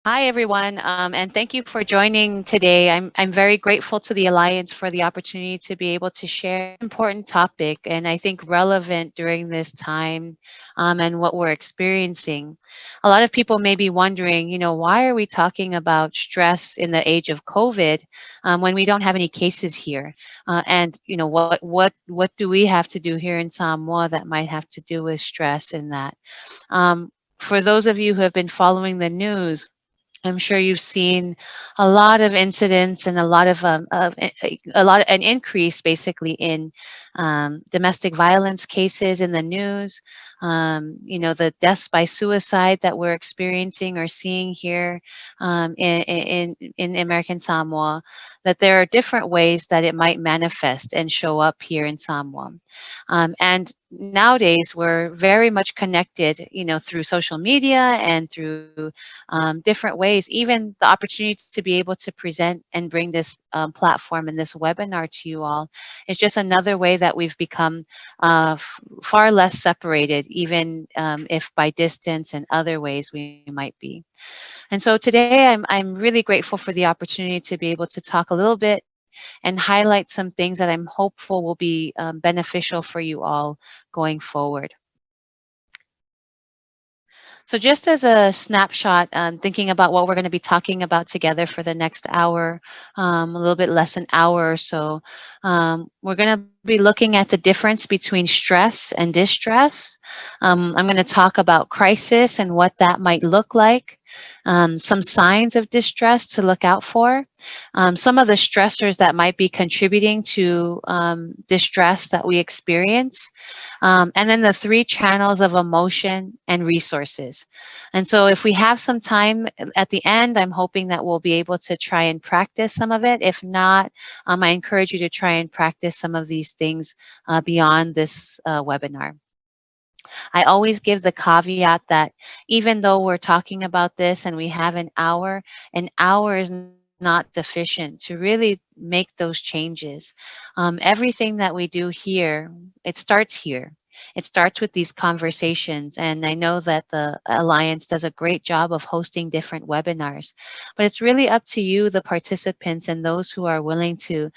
Hi, everyone, and thank you for joining today. I'm very grateful to the Alliance for the opportunity to be able to share an important topic, and I think relevant during this time and what we're experiencing. A lot of people may be wondering, why are we talking about stress in the age of COVID when we don't have any cases here? And what do we have to do here in Samoa that might have to do with stress in that? For those of you who have been following the news, I'm sure you've seen a lot of incidents and a lot of an increase basically in domestic violence cases in the news. The deaths by suicide that we're experiencing or seeing here in American Samoa. That there are different ways that it might manifest and show up here in Samoa. And nowadays, we're very much connected, through social media and through different ways, even the opportunity to be able to present and bring this platform and this webinar to you all is just another way that we've become far less separated, even if by distance and other ways we might be. And so today I'm really grateful for the opportunity to be able to talk a little bit and highlight some things that I'm hopeful will be beneficial for you all going forward. So, just as a snapshot, thinking about what we're going to be talking about together for the next hour, a little bit less an hour or so, we're going to be looking at the difference between stress and distress. I'm going to talk about crisis and what that might look like, some signs of distress to look out for, some of the stressors that might be contributing to distress that we experience, and then the three channels of emotion and resources. And so, if we have some time at the end, I'm hoping that we'll be able to try and practice some of it. If not, I encourage you to try and practice some of these things beyond this webinar. I always give the caveat that even though we're talking about this and we have an hour is not sufficient to really make those changes. Everything that we do here, it starts here. It starts with these conversations. And I know that the Alliance does a great job of hosting different webinars, but it's really up to you, the participants, and those who are willing to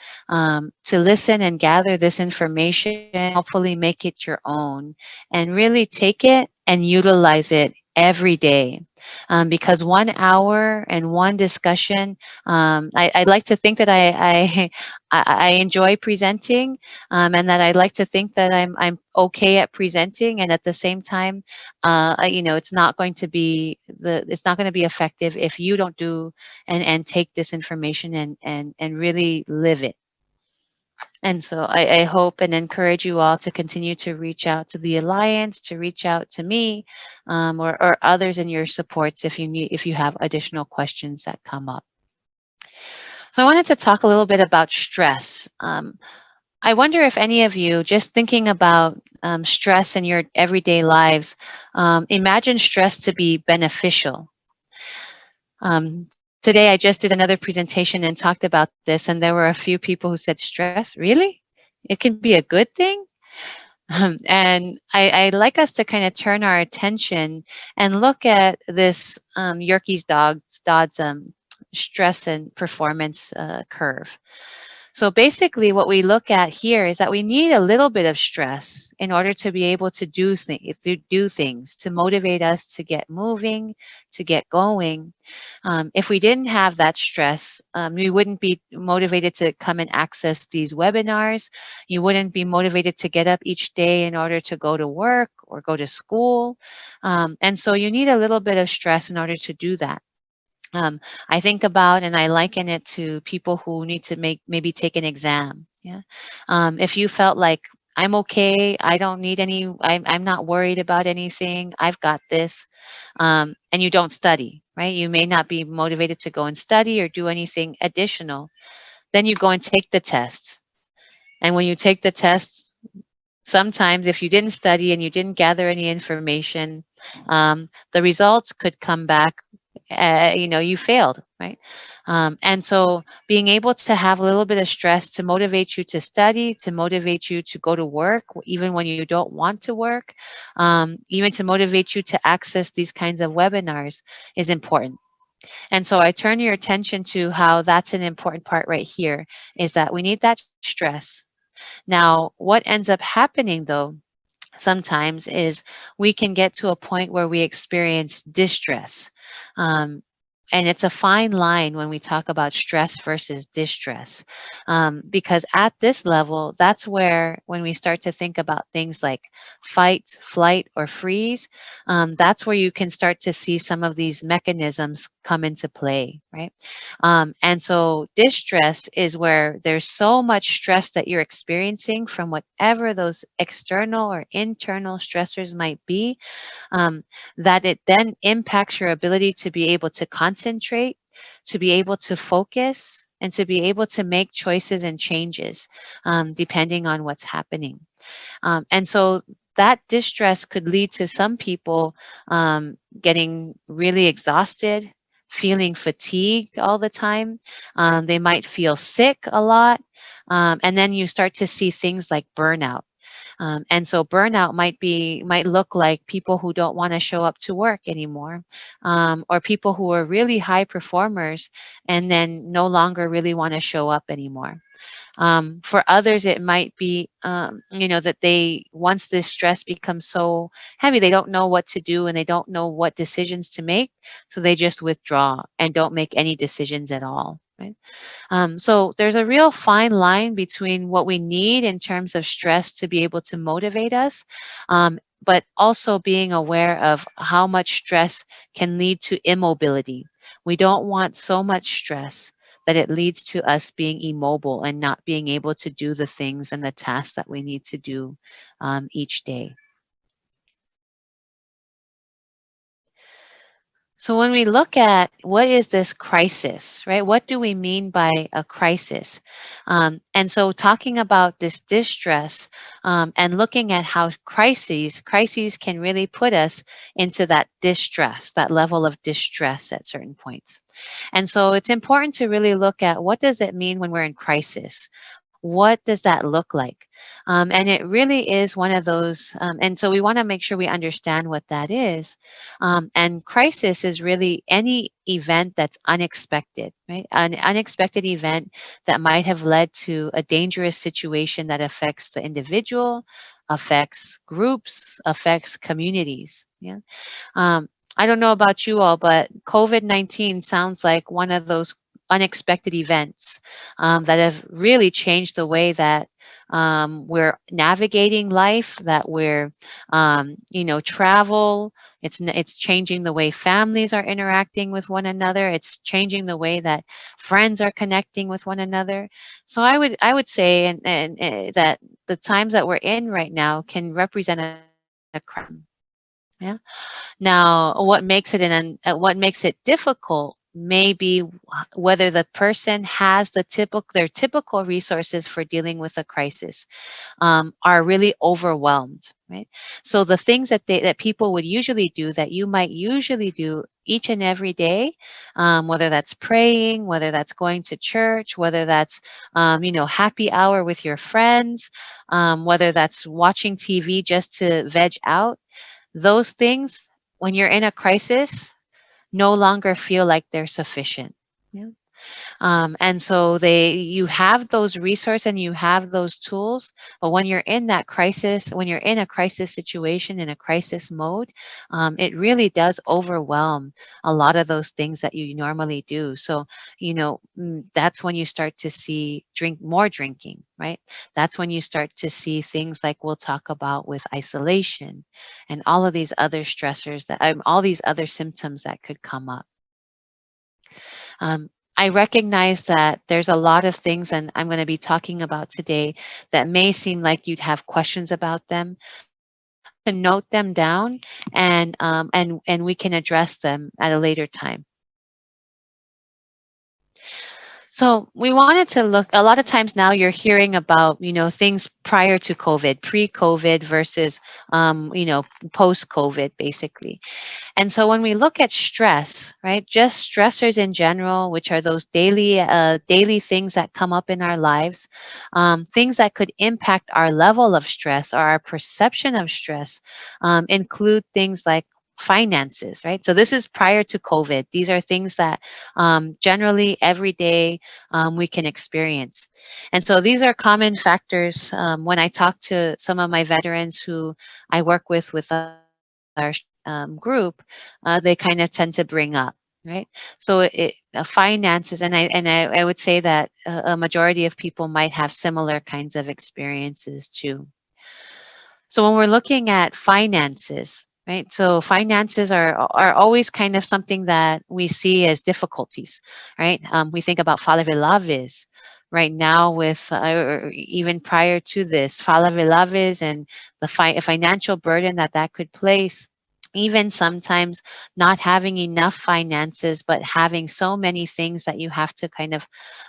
listen and gather this information, hopefully make it your own and really take it and utilize it every day. Because 1 hour and one discussion, I like to think that I enjoy presenting, and that I like to think that I'm okay at presenting, and at the same time, it's not going to be effective if you don't do and take this information and really live it. And so I hope and encourage you all to continue to reach out to the Alliance, to reach out to me, or others in your supports if you have additional questions that come up. So I wanted to talk a little bit about stress. I wonder if any of you, just thinking about stress in your everyday lives, imagine stress to be beneficial. Today, I just did another presentation and talked about this, and there were a few people who said, "Stress, really? It can be a good thing?" And I like us to kind of turn our attention and look at this Yerkes Dodd's stress and performance curve. So basically, what we look at here is that we need a little bit of stress in order to be able to do things, to motivate us to get moving, to get going. If we didn't have that stress, we wouldn't be motivated to come and access these webinars. You wouldn't be motivated to get up each day in order to go to work or go to school. And so you need a little bit of stress in order to do that. Um, I think about and I liken it to people who need to maybe take an exam. Yeah. If you felt like I'm okay, I don't need I'm not worried about anything, I've got this, and you don't study, right? You may not be motivated to go and study or do anything additional. Then you go and take the test. And when you take the test, sometimes if you didn't study and you didn't gather any information, the results could come back, you failed, right? And so being able to have a little bit of stress to motivate you to study, to motivate you to go to work, even when you don't want to work, even to motivate you to access these kinds of webinars is important. And so I turn your attention to how that's an important part right here, is that we need that stress. Now, what ends up happening though sometimes is we can get to a point where we experience distress. Um, and it's a fine line when we talk about stress versus distress. Because at this level, that's where, when we start to think about things like fight, flight, or freeze, that's where you can start to see some of these mechanisms come into play, right? And so, distress is where there's so much stress that you're experiencing from whatever those external or internal stressors might be, um, that it then impacts your ability to be able to concentrate, to be able to focus, and to be able to make choices and changes depending on what's happening. And so that distress could lead to some people getting really exhausted, feeling fatigued all the time. They might feel sick a lot. And then you start to see things like burnout. And so burnout might look like people who don't want to show up to work anymore, or people who are really high performers and then no longer really want to show up anymore. For others, it might be, that they, once this stress becomes so heavy, they don't know what to do and they don't know what decisions to make. So they just withdraw and don't make any decisions at all. Right? So there's a real fine line between what we need in terms of stress to be able to motivate us, but also being aware of how much stress can lead to immobility. We don't want so much stress that it leads to us being immobile and not being able to do the things and the tasks that we need to do each day. So when we look at what is this crisis, right? What do we mean by a crisis? And so talking about this distress and looking at how crises can really put us into that distress, that level of distress at certain points. And so it's important to really look at what does it mean when we're in crisis? What does that look like? And it really is one of those, and so we want to make sure we understand what that is. And crisis is really any event that's unexpected, right? An unexpected event that might have led to a dangerous situation that affects the individual, affects groups, affects communities. Yeah. Um, I don't know about you all, but COVID-19 sounds like one of those unexpected events that have really changed the way that we're navigating life, that we're, travel. It's changing the way families are interacting with one another. It's changing the way that friends are connecting with one another. So I would say, and that the times that we're in right now can represent a crime. Yeah. Now, what makes it difficult may be whether the person has their typical resources for dealing with a crisis are really overwhelmed, right? So the things that people would usually do, that you might usually do each and every day, whether that's praying, whether that's going to church, whether that's happy hour with your friends, whether that's watching TV just to veg out, those things, when you're in a crisis, no longer feel like they're sufficient. Yeah. And so you have those resources and you have those tools, but when you're in that crisis, when you're in a crisis situation, in a crisis mode, it really does overwhelm a lot of those things that you normally do. So, that's when you start to see more drinking, right? That's when you start to see things like we'll talk about with isolation and all of these other stressors all these other symptoms that could come up. Um, I recognize that there's a lot of things, and I'm going to be talking about today, that may seem like you'd have questions about them. To note them down, and we can address them at a later time. So we wanted to look. A lot of times now, you're hearing about things prior to COVID, pre-COVID versus post-COVID, basically. And so when we look at stress, right, just stressors in general, which are those daily things that come up in our lives, things that could impact our level of stress or our perception of stress, include things like finances, right? So this is prior to COVID. These are things that generally every day we can experience. And so these are common factors when I talk to some of my veterans who I work with our group, they kind of tend to bring up, right? So finances, and I would say that a majority of people might have similar kinds of experiences too. So when we're looking at finances, right? So finances are always kind of something that we see as difficulties, right? We think about falavelavas right now with, or even prior to this, falavelavas and the financial burden that that could place. Even sometimes not having enough finances, but having so many things that you have to kind of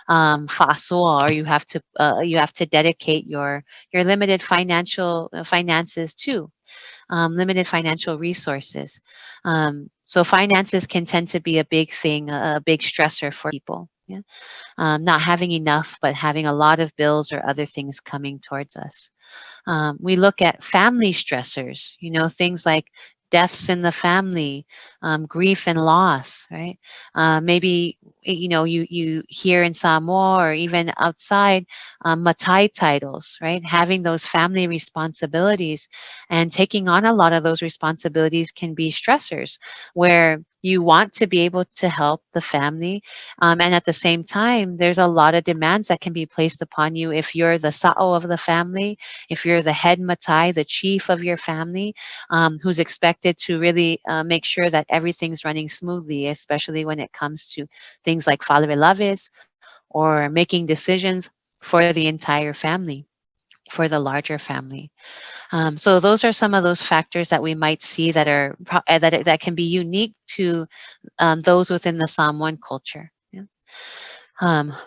fasul, or you have to dedicate your limited finances to, limited financial resources. So finances can tend to be a big thing, a big stressor for people. Yeah? Not having enough, but having a lot of bills or other things coming towards us. We look at family stressors, things like deaths in the family, grief and loss, right? Maybe, you hear in Samoa or even outside, matai titles, right? Having those family responsibilities and taking on a lot of those responsibilities can be stressors where you want to be able to help the family. And at the same time, there's a lot of demands that can be placed upon you if you're the sa'o of the family, if you're the head matai, the chief of your family, who's expected to really make sure that everything's running smoothly, especially when it comes to things like falave or making decisions for the entire family, for the larger family. So those are some of those factors that we might see that are that can be unique to those within the Samoan culture. Yeah.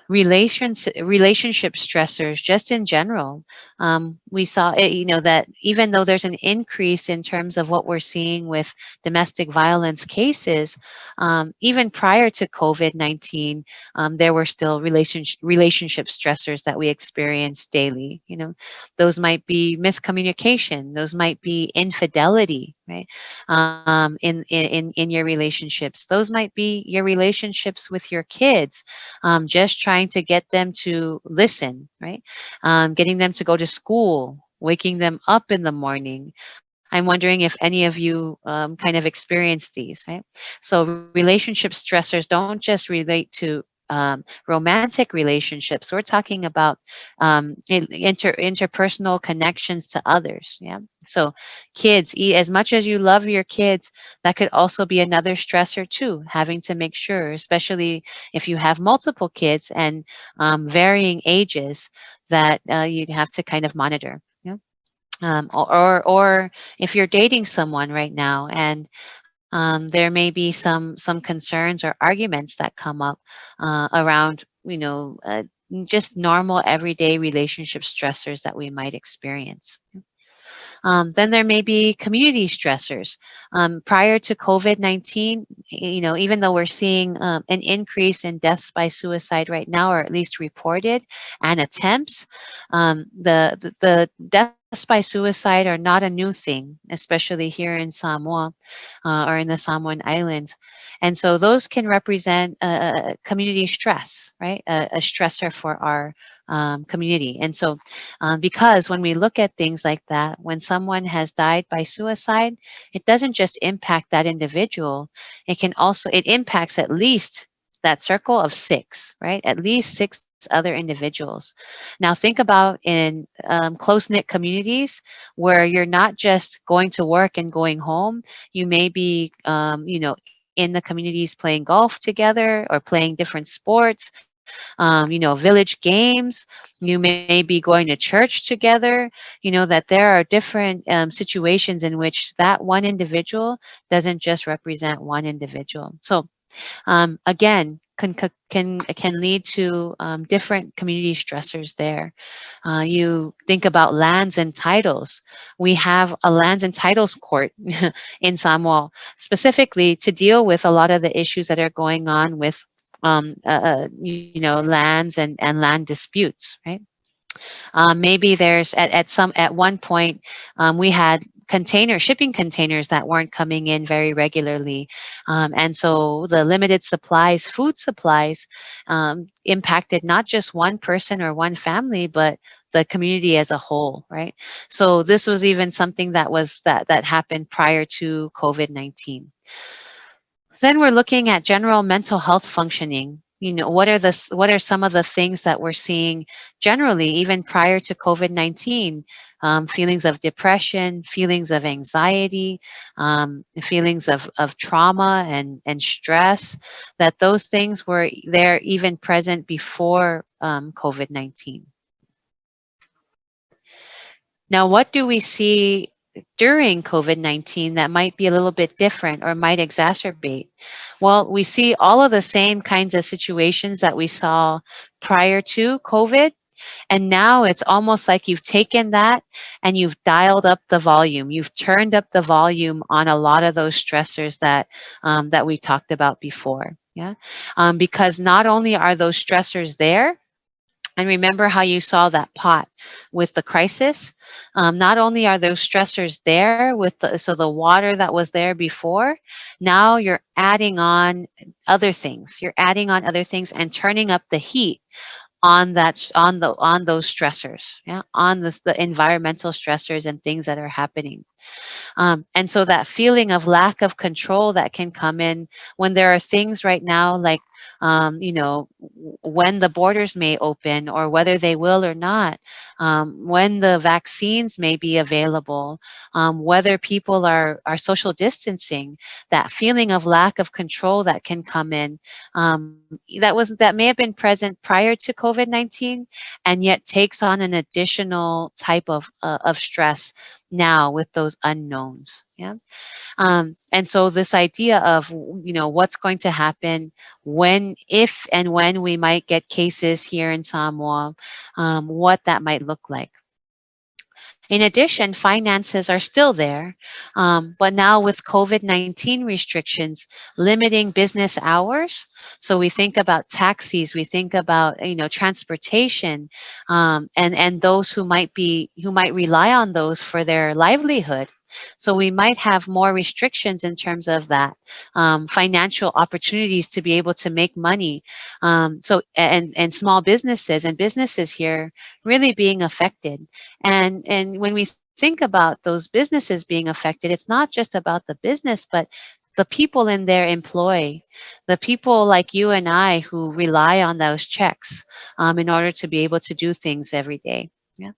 Relationship stressors just in general. We saw it, that even though there's an increase in terms of what we're seeing with domestic violence cases, even prior to COVID-19, there were still relationship stressors that we experienced daily. Those might be miscommunication, those might be infidelity, right? In your relationships, those might be your relationships with your kids, just trying to get them to listen, right? Getting them to go to school, waking them up in the morning. I'm wondering if any of you kind of experience these, right? So relationship stressors don't just relate to romantic relationships. We're talking about interpersonal connections to others. Yeah. So kids, as much as you love your kids, that could also be another stressor too, having to make sure, especially if you have multiple kids and varying ages, that you'd have to kind of monitor. Yeah. Or if you're dating someone right now and there may be some concerns or arguments that come up around just normal everyday relationship stressors that we might experience. Then there may be community stressors. Prior to COVID-19, even though we're seeing an increase in deaths by suicide right now, or at least reported, and attempts, the deaths by suicide are not a new thing, especially here in Samoa or in the Samoan Islands. And so those can represent community stress, right? A stressor for our community. And so because when we look at things like that, when someone has died by suicide, it doesn't just impact that individual, it impacts at least that circle of six, right? At least six other individuals. Now, think about in close knit communities where you're not just going to work and going home, you may be, in the communities playing golf together or playing different sports, village games. You may be going to church together, that there are different situations in which that one individual doesn't just represent one individual. So again, can lead to different community stressors there. You think about lands and titles. We have a lands and titles court in Samoa specifically to deal with a lot of the issues that are going on with lands and land disputes, right? Maybe there's at one point we had shipping containers that weren't coming in very regularly. And so the limited supplies, food supplies, impacted not just one person or one family, but the community as a whole, right? So this was even something that happened prior to COVID-19. Then we're looking at general mental health functioning. What are some of the things that we're seeing generally, even prior to COVID-19? Feelings of depression, feelings of anxiety, feelings of trauma and stress, that those things were there even present before COVID-19. Now, what do we see during COVID-19 that might be a little bit different or might exacerbate? Well, we see all of the same kinds of situations that we saw prior to COVID. And now it's almost like you've taken that and you've dialed up the volume. You've turned up the volume on a lot of those stressors that we talked about before. Yeah, because not only are those stressors there, and remember how you saw that pot with the crisis. Not only are those stressors there with the water that was there before, now you're adding on other things. You're adding on other things and turning up the heat on those stressors, yeah, on the environmental stressors and things that are happening. And so that feeling of lack of control that can come in when there are things right now like, when the borders may open or whether they will or not, when the vaccines may be available, whether people are social distancing, that feeling of lack of control that can come in, that may have been present prior to COVID-19 and yet takes on an additional type of stress now with those unknowns. Yeah. And so this idea of, what's going to happen if and when we might get cases here in Samoa, what that might look like. In addition, finances are still there, but now with COVID-19 restrictions limiting business hours. So we think about taxis, we think about transportation, and those who might rely on those for their livelihood. So we might have more restrictions in terms of that, financial opportunities to be able to make money. And small businesses and businesses here really being affected. And when we think about those businesses being affected, it's not just about the business, but the people in their employ, the people like you and I who rely on those checks in order to be able to do things every day. Yeah.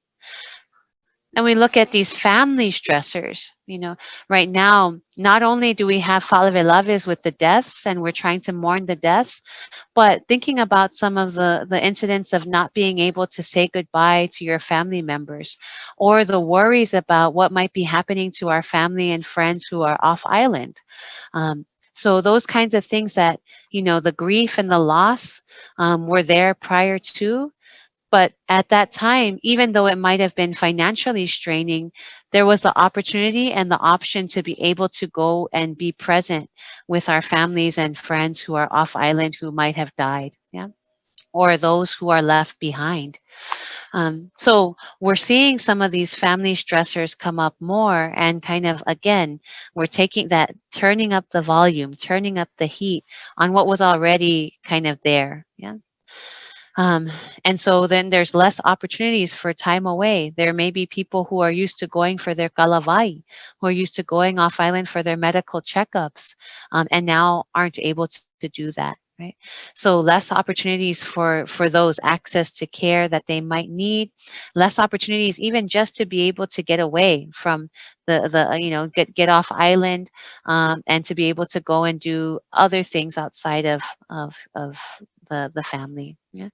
And we look at these family stressors. Right now, not only do we have Falave'alaves with the deaths, and we're trying to mourn the deaths, but thinking about some of the incidents of not being able to say goodbye to your family members, or the worries about what might be happening to our family and friends who are off island. So those kinds of things that, the grief and the loss were there prior to, but at that time, even though it might have been financially straining, there was the opportunity and the option to be able to go and be present with our families and friends who are off island who might have died, yeah, or those who are left behind. So we're seeing some of these family stressors come up more, and kind of again, we're taking that, turning up the volume, turning up the heat on what was already kind of there. Yeah. Um, and so then there's less opportunities for time away. There may be people who are used to going for their kalavai, who are used to going off island for their medical checkups, and now aren't able to do that. Right. So less opportunities for those access to care that they might need, less opportunities even just to be able to get away from get off island, and to be able to go and do other things outside of the family. Yeah.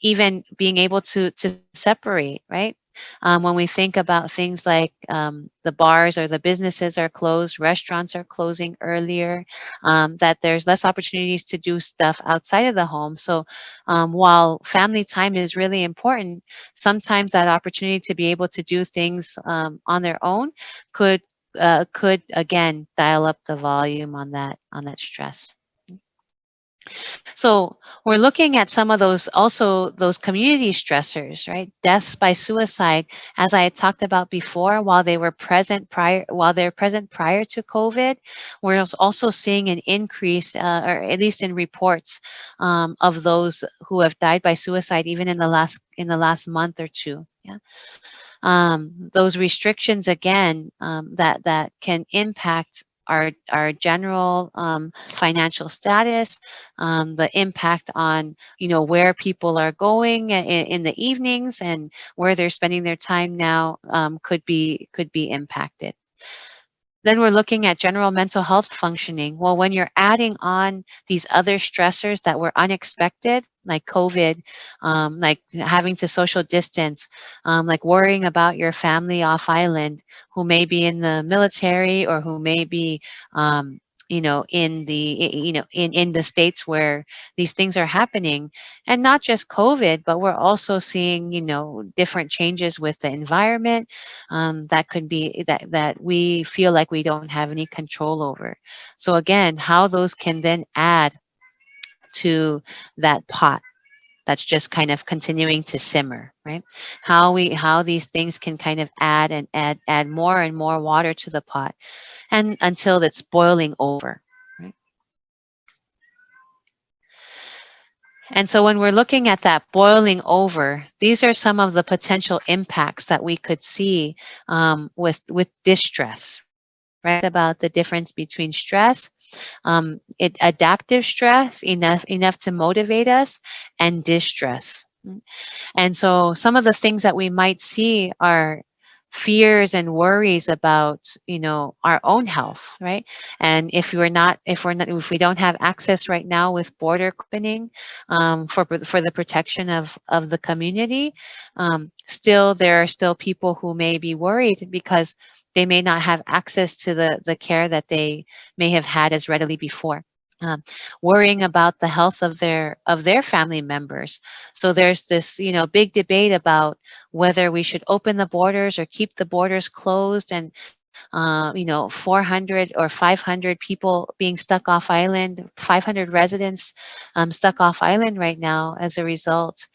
Even being able to separate, right? When we think about things like, the bars or the businesses are closed, restaurants are closing earlier, that there's less opportunities to do stuff outside of the home. So while family time is really important, sometimes that opportunity to be able to do things on their own could again dial up the volume on that stress. So we're looking at some of those, also those community stressors, right? Deaths by suicide, as I had talked about before, while they're present prior to COVID, we're also seeing an increase, or at least in reports, of those who have died by suicide, even in the last month or two. Yeah. Those restrictions again, that can impact our general financial status, the impact on where people are going in the evenings and where they're spending their time now, could be impacted. Then we're looking at general mental health functioning. Well, when you're adding on these other stressors that were unexpected, like COVID, like having to social distance, like worrying about your family off island who may be in the military or who may be, in the states where these things are happening, and not just COVID, but we're also seeing different changes with the environment, that could be that we feel like we don't have any control over. So again, how those can then add to that pot that's just kind of continuing to simmer, right? How these things can kind of add more and more water to the pot, and until it's boiling over, right? And so when we're looking at that boiling over, these are some of the potential impacts that we could see, with distress, right? About the difference between stress, adaptive stress, enough to motivate us, and distress. And so some of the things that we might see are fears and worries about, our own health, right? And if we don't have access right now with border opening, for the protection of the community, still there are still people who may be worried because they may not have access to the care that they may have had as readily before. um, Worrying about the health of their family members. So there's this, big debate about whether we should open the borders or keep the borders closed, and 400 or 500 people being stuck off island, 500 residents, stuck off island right now as a result.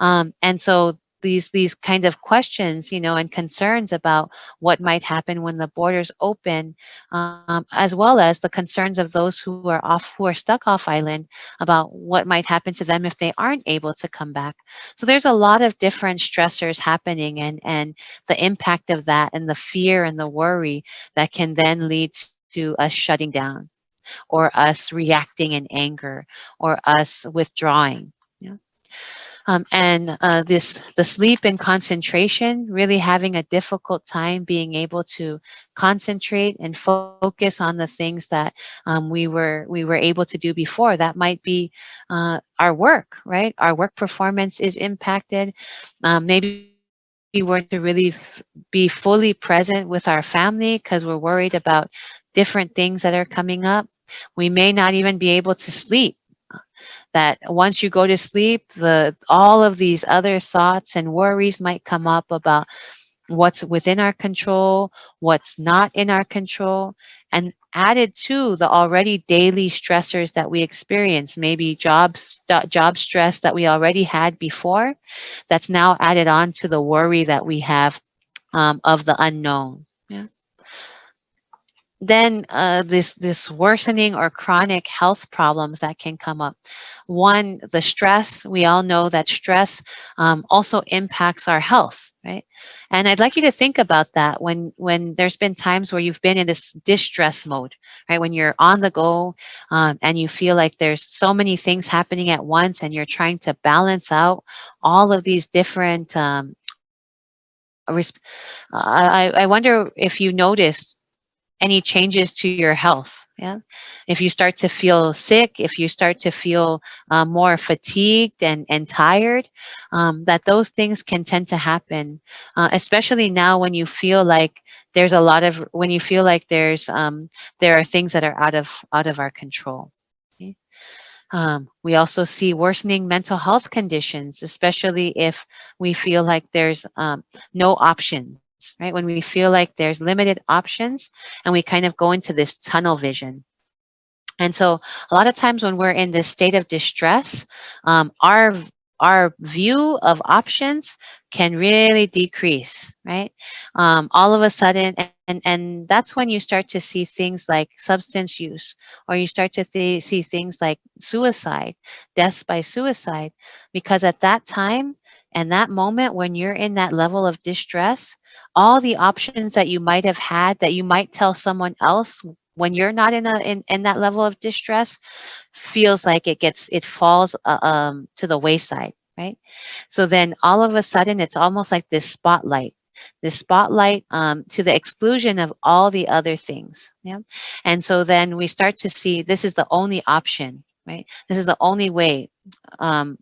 And so these kind of questions, and concerns about what might happen when the borders open, as well as the concerns of those who are stuck off island about what might happen to them if they aren't able to come back. So there's a lot of different stressors happening, and the impact of that, and the fear and the worry that can then lead to us shutting down, or us reacting in anger, or us withdrawing. Yeah. And the sleep and concentration, really having a difficult time being able to concentrate and focus on the things that, we were able to do before. That might be our work, right? Our work performance is impacted. Maybe we weren't to really be fully present with our family because we're worried about different things that are coming up. We may not even be able to sleep. That once you go to sleep, the all of these other thoughts and worries might come up about what's within our control, what's not in our control, and added to the already daily stressors that we experience, maybe job stress that we already had before, that's now added on to the worry that we have, of the unknown. Yeah. Then this worsening or chronic health problems that can come up. One, the stress. We all know that stress, also impacts our health, right? And I'd like you to think about that when there's been times where you've been in this distress mode, right? When you're on the go, and you feel like there's so many things happening at once, and you're trying to balance out all of these different. Resp- I wonder if you notice any changes to your health. Yeah. If you start to feel sick, if you start to feel more fatigued and tired, that those things can tend to happen, especially now when you feel like when you feel like there are things that are out of our control. Okay? We also see worsening mental health conditions, especially if we feel like there's no options, right? When we feel like there's limited options, and we kind of go into this tunnel vision. And so a lot of times when we're in this state of distress, our view of options can really decrease, right? All of a sudden, and that's when you start to see things like substance use, or you start to see things like suicide, deaths by suicide, because at that time and that moment when you're in that level of distress, all the options that you might have had that you might tell someone else when you're not in that level of distress feels like it falls to the wayside, right? So then all of a sudden it's almost like this spotlight to the exclusion of all the other things. Yeah. And so then we start to see this is the only option, right? This is the only way. um,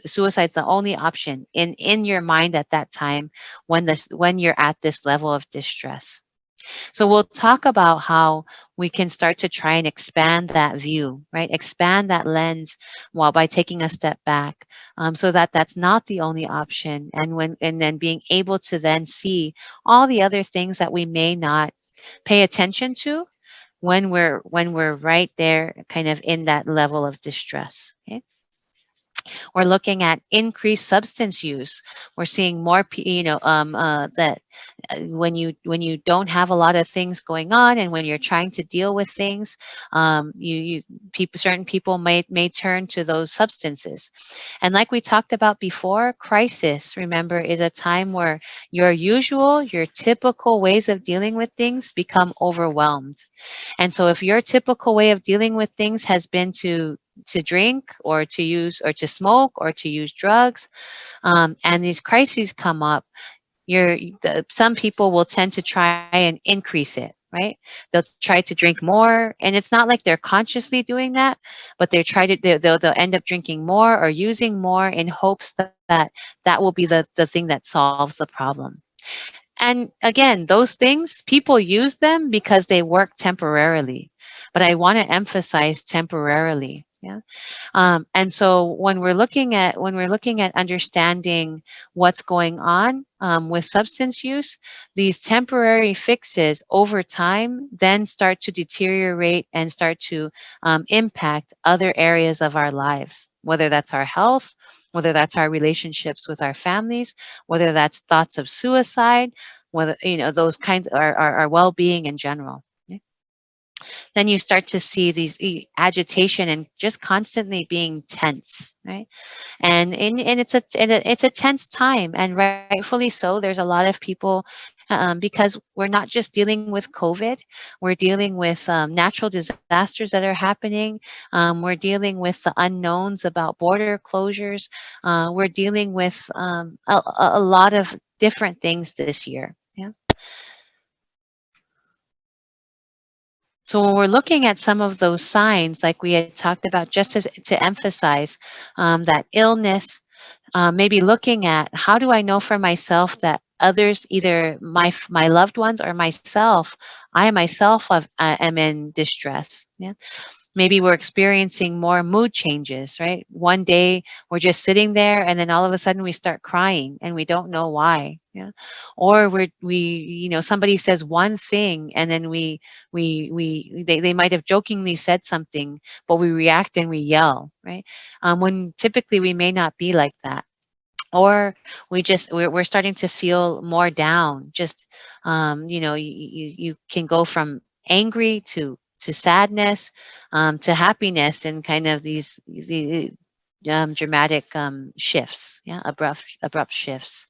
Suicide's the only option in your mind at that time when you're at this level of distress. So we'll talk about how we can start to try and expand that view, right? Expand that lens while by taking a step back, so that that's not the only option, and then being able to then see all the other things that we may not pay attention to when we're right there, kind of in that level of distress. Okay. We're looking at increased substance use. We're seeing more, that when you don't have a lot of things going on, and when you're trying to deal with things, certain people may turn to those substances. And like we talked about before, crisis, remember, is a time where your typical ways of dealing with things become overwhelmed. And so if your typical way of dealing with things has been to drink or to use or to smoke or to use drugs, and these crises come up, some people will tend to try and increase it, right? They'll try to drink more, and it's not like they're consciously doing that, but they'll end up drinking more or using more in hopes that will be the thing that solves the problem. And again, those things, people use them because they work temporarily, but I want to emphasize temporarily. Yeah. And so when we're looking at understanding what's going on with substance use, these temporary fixes over time then start to deteriorate and start to impact other areas of our lives, whether that's our health, whether that's our relationships with our families, whether that's thoughts of suicide, whether those kinds our well-being in general. Yeah. Then you start to see these agitation and just constantly being tense, right? And it's a tense time, and rightfully so. There's a lot of people, because we're not just dealing with COVID, we're dealing with natural disasters that are happening. We're dealing with the unknowns about border closures. We're dealing with a lot of different things this year. Yeah. So when we're looking at some of those signs, like we had talked about, just to emphasize that illness, maybe looking at how do I know for myself that others, either my loved ones or myself, I myself am in distress. Yeah. Maybe we're experiencing more mood changes, right? One day we're just sitting there, and then all of a sudden we start crying and we don't know why. Yeah. Or somebody says one thing, and then they might have jokingly said something, but we react and we yell, right? When typically we may not be like that. Or we're starting to feel more down. Just you can go from angry to sadness, to happiness, and kind of the dramatic shifts. Yeah, abrupt shifts.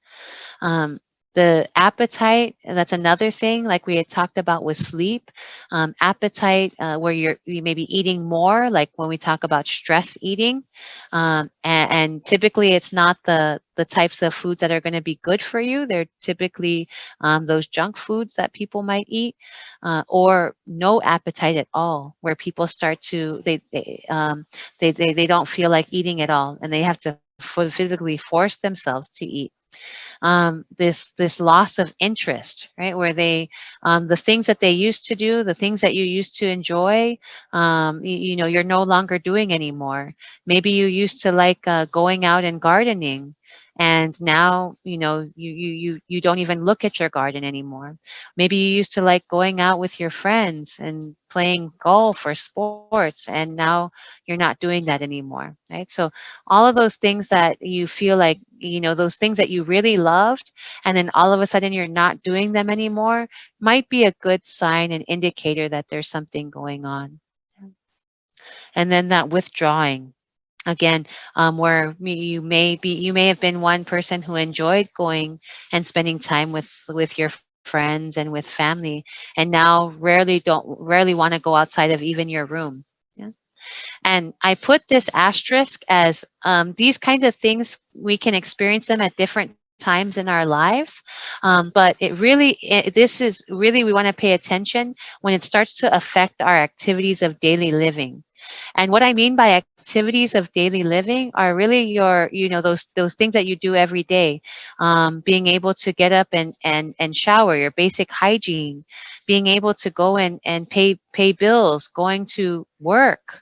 um, the appetite, that's another thing, like we had talked about with sleep. Appetite, where you may be eating more, like when we talk about stress eating. And typically it's not the types of foods that are going to be good for you. They're typically those junk foods that people might eat, or no appetite at all, where people start to they don't feel like eating at all, and they have to physically force themselves to eat. This loss of interest, right? Where the things that they used to do, the things that you used to enjoy, you're no longer doing anymore. Maybe you used to like going out and gardening, and now you don't even look at your garden anymore. Maybe you used to like going out with your friends and playing golf or sports, and now you're not doing that anymore, right? So all of those things that you feel like, those things that you really loved, and then all of a sudden you're not doing them anymore, might be a good sign and indicator that there's something going on. And then that withdrawing again, where you may have been one person who enjoyed going and spending time with your friends and with family, and now rarely want to go outside of even your room. Yeah. And I put this asterisk as these kinds of things, we can experience them at different times in our lives. But this is really, we want to pay attention when it starts to affect our activities of daily living. And what I mean by activities of daily living are really those things that you do every day. Being able to get up and shower, your basic hygiene, being able to go and pay bills, going to work,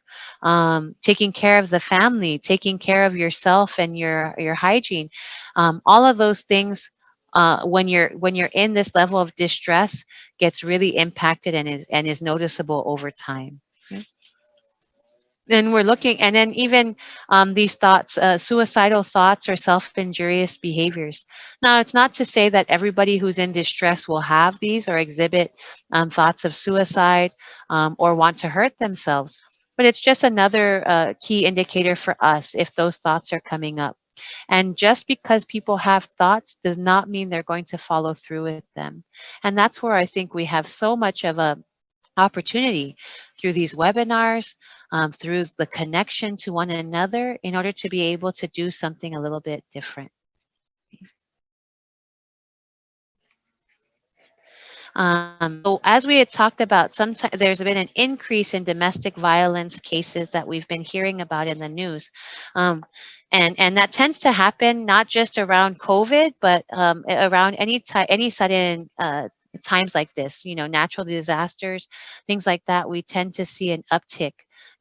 taking care of the family, taking care of yourself and your hygiene. All of those things, when you're in this level of distress, gets really impacted and is noticeable over time. Okay? And we're looking, and then even these thoughts, suicidal thoughts or self-injurious behaviors. Now, it's not to say that everybody who's in distress will have these or exhibit thoughts of suicide, or want to hurt themselves, but it's just another key indicator for us if those thoughts are coming up. And just because people have thoughts does not mean they're going to follow through with them. And that's where I think we have so much of a opportunity through these webinars, through the connection to one another, in order to be able to do something a little bit different. So as we had talked about, sometimes there's been an increase in domestic violence cases that we've been hearing about in the news. Um, and that tends to happen not just around COVID, but around any sudden times like this, natural disasters, things like that. We tend to see an uptick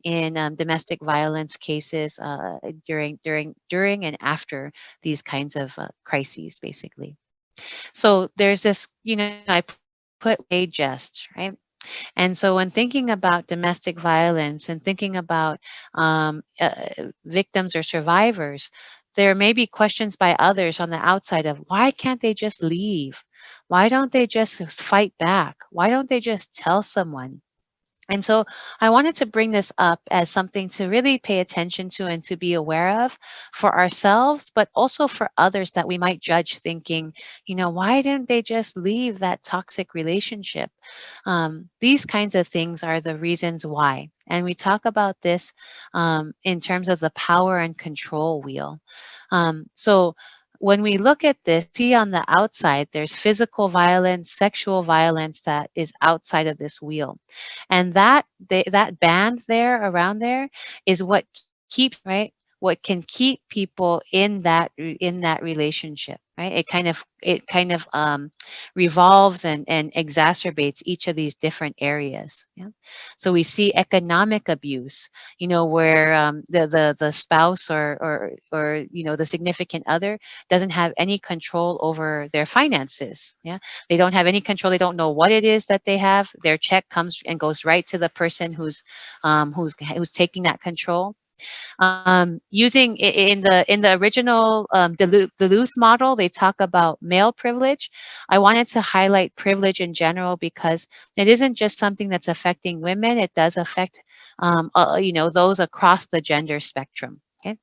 in domestic violence cases during and after these kinds of crises, basically. So there's this, I put way jest, right? And so when thinking about domestic violence and thinking about victims or survivors, there may be questions by others on the outside of, why can't they just leave? Why don't they just fight back? Why don't they just tell someone? And so I wanted to bring this up as something to really pay attention to and to be aware of for ourselves, but also for others that we might judge, thinking, why didn't they just leave that toxic relationship? These kinds of things are the reasons why. And we talk about this in terms of the power and control wheel. So when we look at this, see on the outside, there's physical violence, sexual violence that is outside of this wheel. And that band there around there is what keeps, right, what can keep people in that relationship, right? It kind of revolves and exacerbates each of these different areas. Yeah. So we see economic abuse, where the spouse or the significant other doesn't have any control over their finances. Yeah. They don't have any control. They don't know what it is that they have. Their check comes and goes right to the person who's taking that control. Using in the original Duluth model, they talk about male privilege. I wanted to highlight privilege in general because it isn't just something that's affecting women. It does affect those across the gender spectrum. Okay.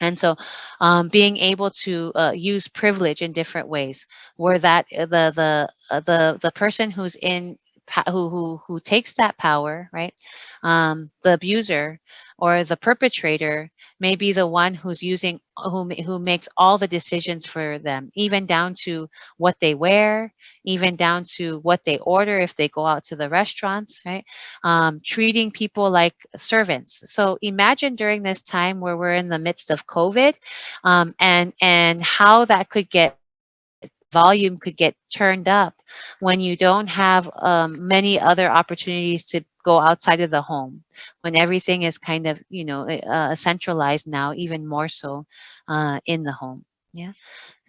And so, being able to use privilege in different ways, where that the person who's in who takes that power, right? The abuser or the perpetrator may be the one who's using who makes all the decisions for them, even down to what they wear, even down to what they order if they go out to the restaurants, right? Treating people like servants. So imagine during this time where we're in the midst of COVID, and how that could get the volume could get turned up when you don't have many other opportunities to go outside of the home, when everything is kind of centralized now, even more so in the home. Yeah.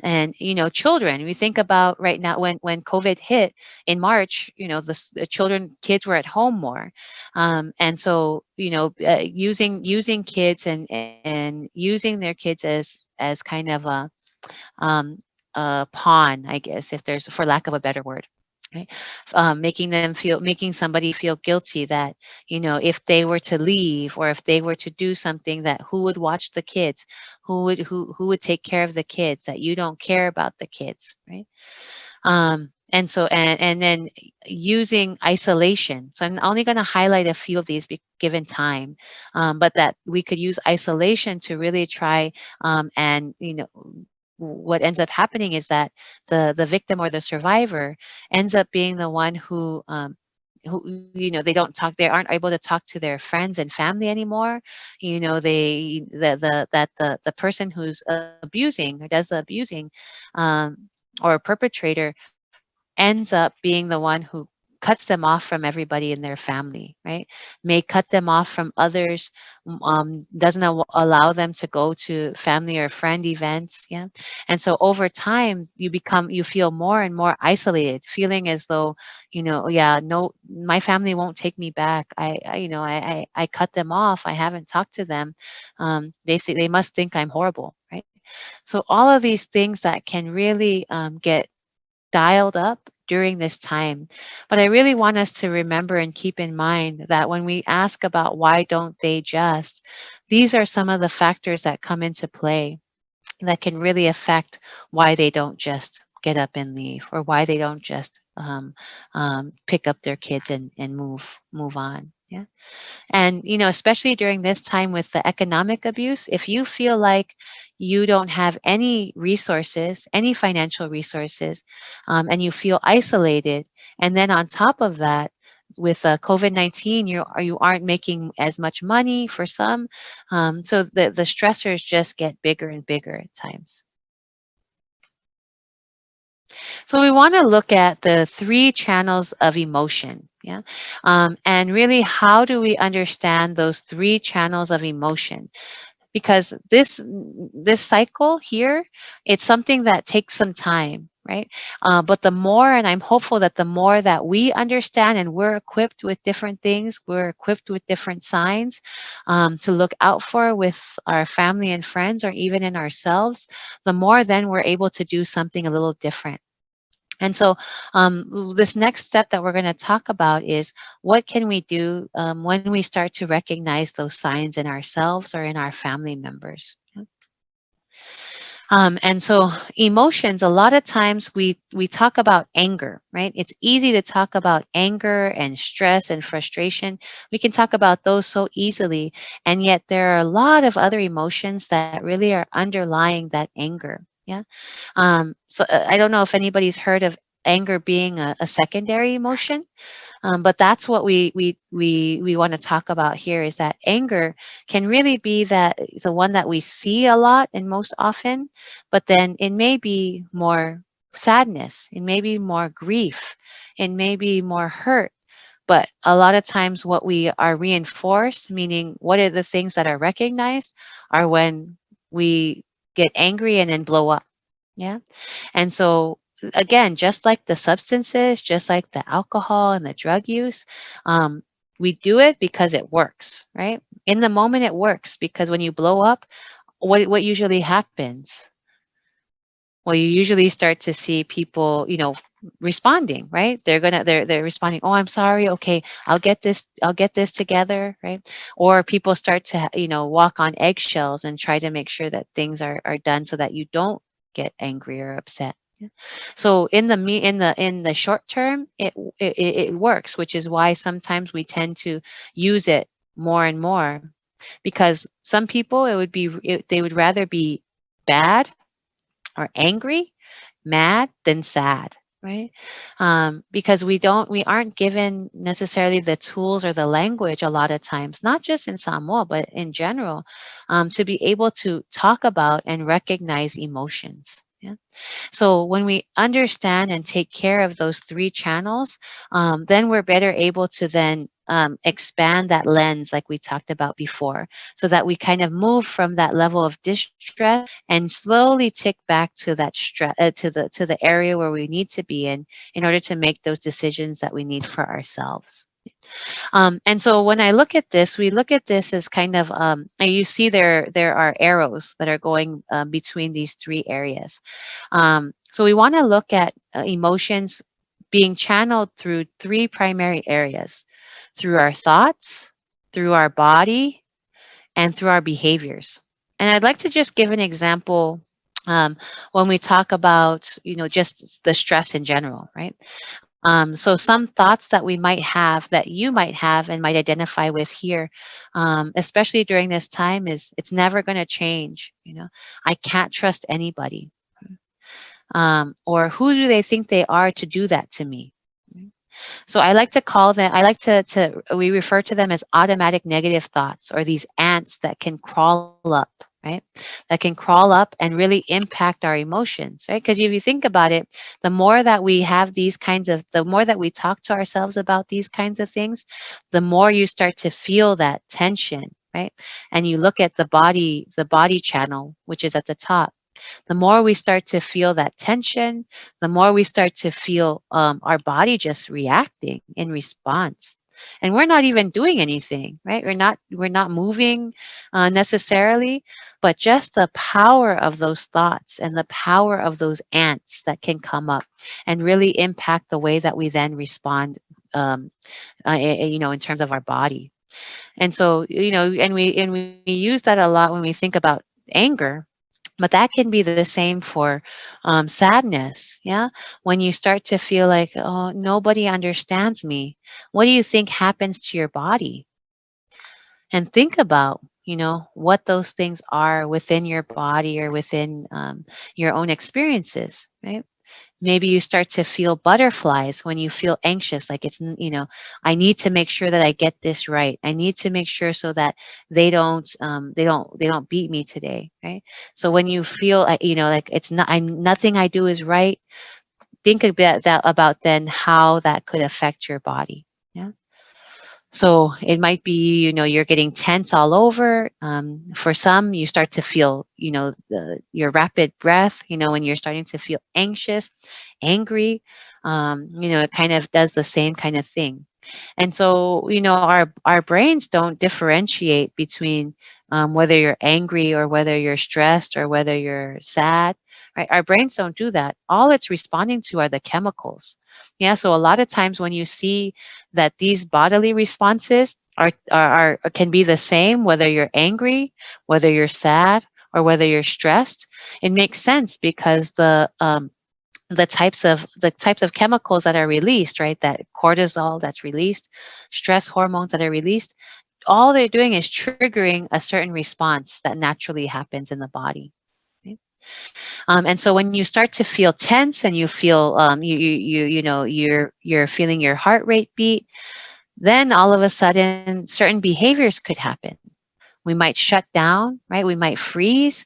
And children, we think about right now, when COVID hit in March, the children kids were at home more. And so using kids and using their kids as kind of um, a pawn, I guess, if there's, for lack of a better word, right? Making somebody feel guilty that, if they were to leave, or if they were to do something, that who would watch the kids, who would take care of the kids, that you don't care about the kids, right? And so, and then using isolation. So I'm only going to highlight a few of these, given time, but that we could use isolation to really try, and what ends up happening is that the victim or the survivor ends up being the one who they don't talk, they aren't able to talk to their friends and family anymore. The person who's abusing, or does the abusing, um, or perpetrator, ends up being the one who cuts them off from everybody in their family, right? May cut them off from others, doesn't allow them to go to family or friend events. Yeah. And so over time, you feel more and more isolated, feeling as though, yeah, no, my family won't take me back. I cut them off. I haven't talked to them. They say they must think I'm horrible, right? So all of these things that can really get dialed up during this time. But I really want us to remember and keep in mind that when we ask about why don't they just, these are some of the factors that come into play that can really affect why they don't just get up and leave, or why they don't just pick up their kids and move on. Yeah. And, especially during this time with the economic abuse, if you feel like you don't have any resources, any financial resources, and you feel isolated, and then on top of that, with COVID-19, you aren't making as much money for some, so the stressors just get bigger and bigger at times. So we want to look at the three channels of emotion. Yeah. And really, how do we understand those three channels of emotion? Because this cycle here, it's something that takes some time, right? But the more, and I'm hopeful that the more that we understand, and we're equipped with different things, we're equipped with different signs to look out for with our family and friends, or even in ourselves, the more then we're able to do something a little different. And so, this next step that we're going to talk about is, what can we do when we start to recognize those signs in ourselves or in our family members? And so, emotions, a lot of times we talk about anger, right? It's easy to talk about anger and stress and frustration. We can talk about those so easily, and yet there are a lot of other emotions that really are underlying that anger. Yeah. So I don't know if anybody's heard of anger being a secondary emotion, but that's what we want to talk about here, is that anger can really be the one that we see a lot and most often, but then it may be more sadness, it may be more grief, it may be more hurt. But a lot of times, what we are reinforced, meaning what are the things that are recognized, are when we get angry and then blow up. Yeah. And so, again, just like the substances, just like the alcohol and the drug use, um, we do it because it works, right? In the moment, it works, because when you blow up, what usually happens? Well, you usually start to see people, responding, right? They're responding. Oh, I'm sorry. Okay, I'll get this. I'll get this together, right? Or people start to, walk on eggshells and try to make sure that things are done so that you don't get angry or upset. Yeah. So in the short term, it works, which is why sometimes we tend to use it more and more, because some people, they would rather be bad or angry, mad than sad, right? Because we aren't given necessarily the tools or the language a lot of times, not just in Samoa, but in general, to be able to talk about and recognize emotions. Yeah. So when we understand and take care of those three channels, then we're better able to then expand that lens like we talked about before, so that we kind of move from that level of distress and slowly tick back to that stress, to the area where we need to be in order to make those decisions that we need for ourselves. And so when I look at this, we look at this as kind of, and you see there are arrows that are going between these three areas. So we want to look at emotions being channeled through three primary areas: through our thoughts, through our body, and through our behaviors. And I'd like to just give an example when we talk about, just the stress in general, right? So some thoughts that we might have, that you might have and might identify with here, especially during this time, is it's never going to change. I can't trust anybody. Or who do they think they are to do that to me? So I like to call them, I like we refer to them as automatic negative thoughts, or these ants that can crawl up, right? That can crawl up and really impact our emotions, right? Because if you think about it, the more that we have the more that we talk to ourselves about these kinds of things, the more you start to feel that tension, right? And you look at the body channel, which is at the top. The more we start to feel that tension, the more we start to feel our body just reacting in response. And we're not even doing anything, right? We're not moving necessarily, but just the power of those thoughts and the power of those ants that can come up and really impact the way that we then respond, in terms of our body. And so, and we use that a lot when we think about anger, but that can be the same for sadness. Yeah. When you start to feel like, oh, nobody understands me, what do you think happens to your body? And think about, what those things are within your body, or within your own experiences, right? Maybe you start to feel butterflies when you feel anxious, like I need to make sure that I get this right. I need to make sure so that they don't beat me today, right? So when you feel like it's not nothing I do is right, think about then how that could affect your body. Yeah. So it might be, you're getting tense all over. For some, you start to feel, your rapid breath, when you're starting to feel anxious, angry, it kind of does the same kind of thing. And so, our brains don't differentiate between whether you're angry or whether you're stressed or whether you're sad, right? Our brains don't do that. All it's responding to are the chemicals. Yeah. So a lot of times when you see that these bodily responses can be the same, whether you're angry, whether you're sad, or whether you're stressed, it makes sense because the types of chemicals that are released, right? That cortisol that's released, stress hormones that are released, all they're doing is triggering a certain response that naturally happens in the body. Right? And so when you start to feel tense and you feel you're feeling your heart rate beat, then all of a sudden certain behaviors could happen. We might shut down, right? We might freeze.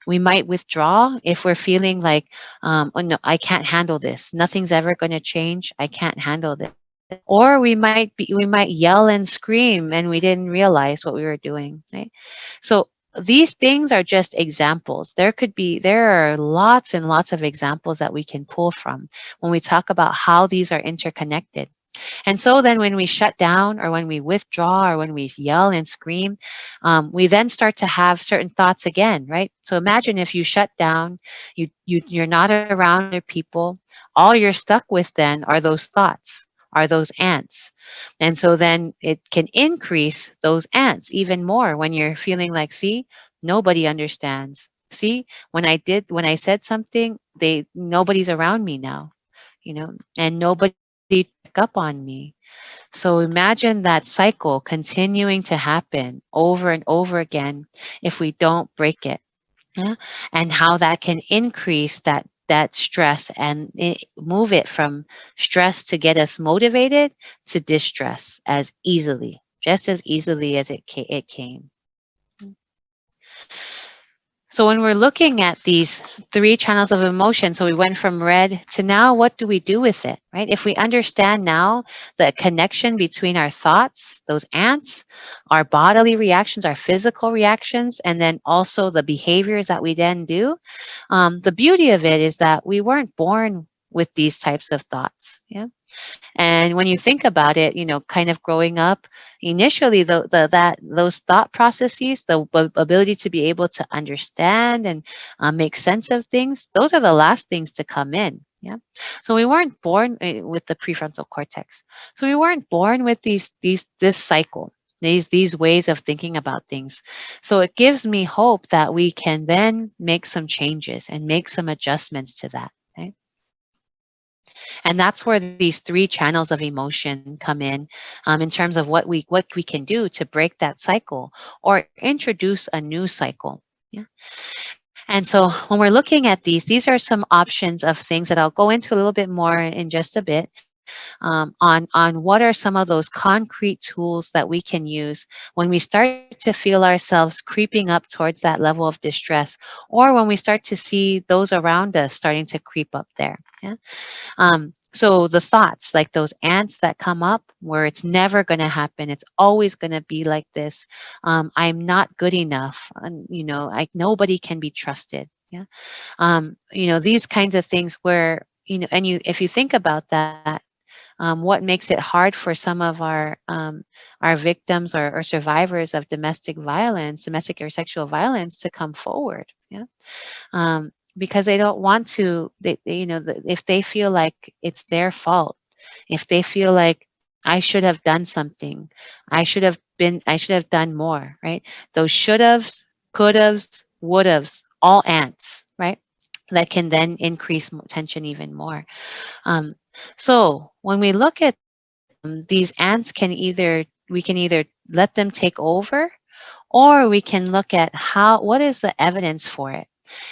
We might withdraw if we're feeling like, oh no, I can't handle this. Nothing's ever going to change. I can't handle this. Or we might yell and scream and we didn't realize what we were doing, right? So these things are just examples. There are lots and lots of examples that we can pull from when we talk about how these are interconnected. And so then when we shut down, or when we withdraw, or when we yell and scream, we then start to have certain thoughts again, right? So imagine if you shut down, you're not around other people, all you're stuck with then are those thoughts, are those ants. And so then it can increase those ants even more when you're feeling like, see, nobody understands. See, when I said something, nobody's around me now, and nobody check up on me. So imagine that cycle continuing to happen over and over again if we don't break it. Yeah? And how that can increase that stress and move it from stress to get us motivated to distress as easily, just as easily as it came. So when we're looking at these three channels of emotion, so we went from red to now, what do we do with it, right? If we understand now the connection between our thoughts, those ants, our bodily reactions, our physical reactions, and then also the behaviors that we then do, the beauty of it is that we weren't born with these types of thoughts. Yeah. And when you think about it, kind of growing up, initially that those thought processes, the ability to be able to understand and make sense of things, those are the last things to come in. Yeah. So we weren't born with the prefrontal cortex. So we weren't born with this cycle. These ways of thinking about things. So it gives me hope that we can then make some changes and make some adjustments to that. Okay? And that's where these three channels of emotion come in terms of what we can do to break that cycle or introduce a new cycle. Yeah. And so when we're looking at these are some options of things that I'll go into a little bit more in just a bit, on what are some of those concrete tools that we can use when we start to feel ourselves creeping up towards that level of distress, or when we start to see those around us starting to creep up there. Yeah. So the thoughts, like those ants that come up, where it's never going to happen, it's always going to be like this. I'm not good enough, and nobody can be trusted. Yeah. These kinds of things where and if you think about that, what makes it hard for some of our victims or survivors of domestic or sexual violence to come forward. Yeah. Because they don't want to, if they feel like it's their fault, if they feel like I should have done something, I should have done more, right? Those should haves, could haves, would haves, all ants, right? That can then increase tension even more. Um, so when we look at these ants, we can either let them take over, or we can look at what is the evidence for it.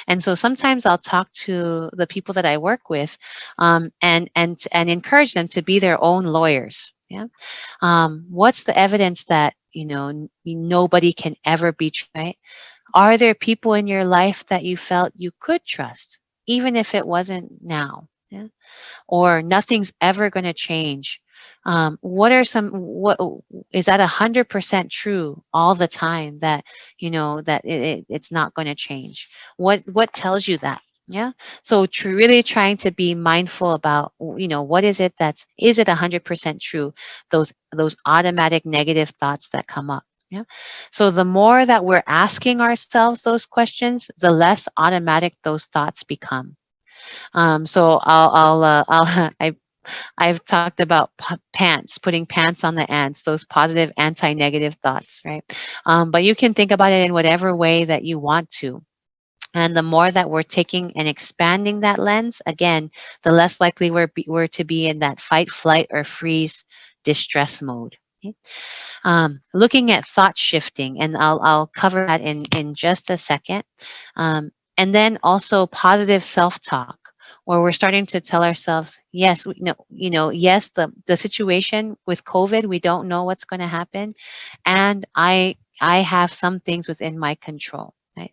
And so sometimes I'll talk to the people that I work with, and encourage them to be their own lawyers. Yeah. What's the evidence that nobody can ever be right? Are there people in your life that you felt you could trust, even if it wasn't now? Yeah. Or nothing's ever going to change. What is that 100% true all the time, that that it's not going to change? What tells you that? Yeah. So really trying to be mindful about what is it 100% true, those automatic negative thoughts that come up. Yeah. So the more that we're asking ourselves those questions, the less automatic those thoughts become. So I've talked about putting pants on the ants, those positive anti-negative thoughts, right? But you can think about it in whatever way that you want to. And the more that we're taking and expanding that lens, again, the less likely we're to be in that fight, flight, or freeze distress mode. Okay? Looking at thought shifting, and I'll cover that in just a second. And then also positive self-talk, where we're starting to tell ourselves, yes, yes, the situation with COVID, we don't know what's going to happen, and I have some things within my control. Right?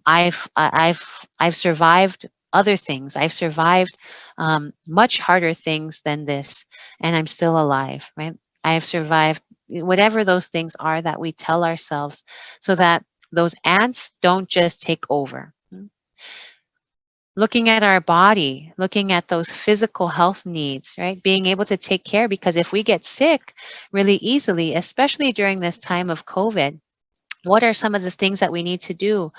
I've survived other things. I've survived much harder things than this, and I'm still alive. Right? I have survived whatever those things are that we tell ourselves, so that those ants don't just take over. Looking at our body, looking at those physical health needs, right? Being able to take care, because if we get sick really easily, especially during this time of COVID, what are some of the things that we need to do?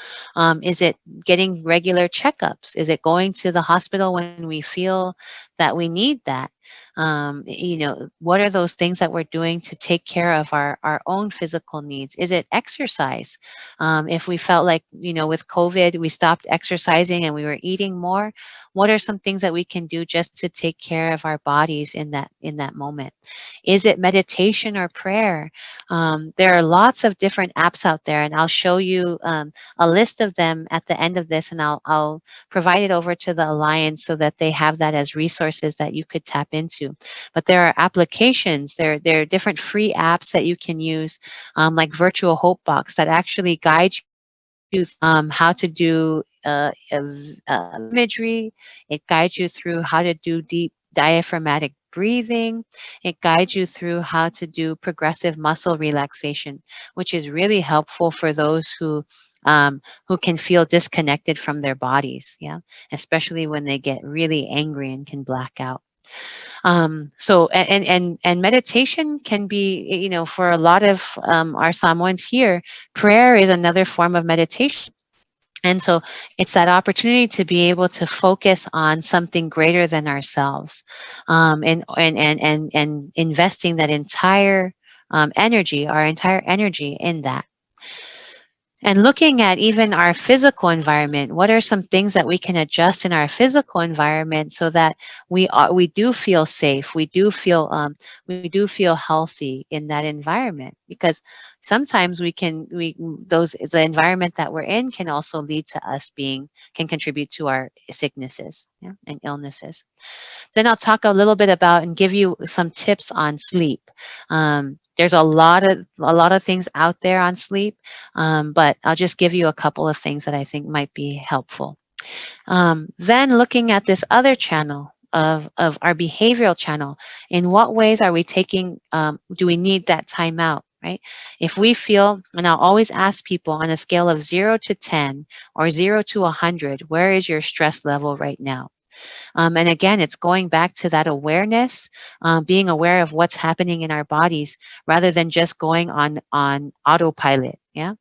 Is it getting regular checkups? Is it going to the hospital when we feel that we need that? What are those things that we're doing to take care of our own physical needs? Is it exercise? If we felt like, with COVID, we stopped exercising and we were eating more, what are some things that we can do just to take care of our bodies in that moment? Is it meditation or prayer? There are lots of different apps out there, and I'll show you a list of them at the end of this, and I'll provide it over to the Alliance so that they have that as resources that you could tap into. But there are applications, there are different free apps that you can use, like Virtual Hope Box, that actually guide how to do imagery. It guides you through how to do deep diaphragmatic breathing. It guides you through how to do progressive muscle relaxation, which is really helpful for those who can feel disconnected from their bodies. Yeah, especially when they get really angry and can black out. And meditation can be, for a lot of our Samoans here, prayer is another form of meditation. And so it's that opportunity to be able to focus on something greater than ourselves, and investing that entire energy, our entire energy in that. And looking at even our physical environment, what are some things that we can adjust in our physical environment so that we do feel safe, we do feel healthy in that environment? Because sometimes we those the environment that we're in can also lead to us being can contribute to our sicknesses, yeah, and illnesses. Then I'll talk a little bit about and give you some tips on sleep. There's a lot of things out there on sleep, but I'll just give you a couple of things that I think might be helpful. Then looking at this other channel of our behavioral channel, in what ways are we taking? Do we need that time out? Right? If we feel, and I'll always ask people on a scale of 0 to 10 or 0 to 100, where is your stress level right now? And again, it's going back to that awareness, being aware of what's happening in our bodies rather than just going on autopilot. Yeah,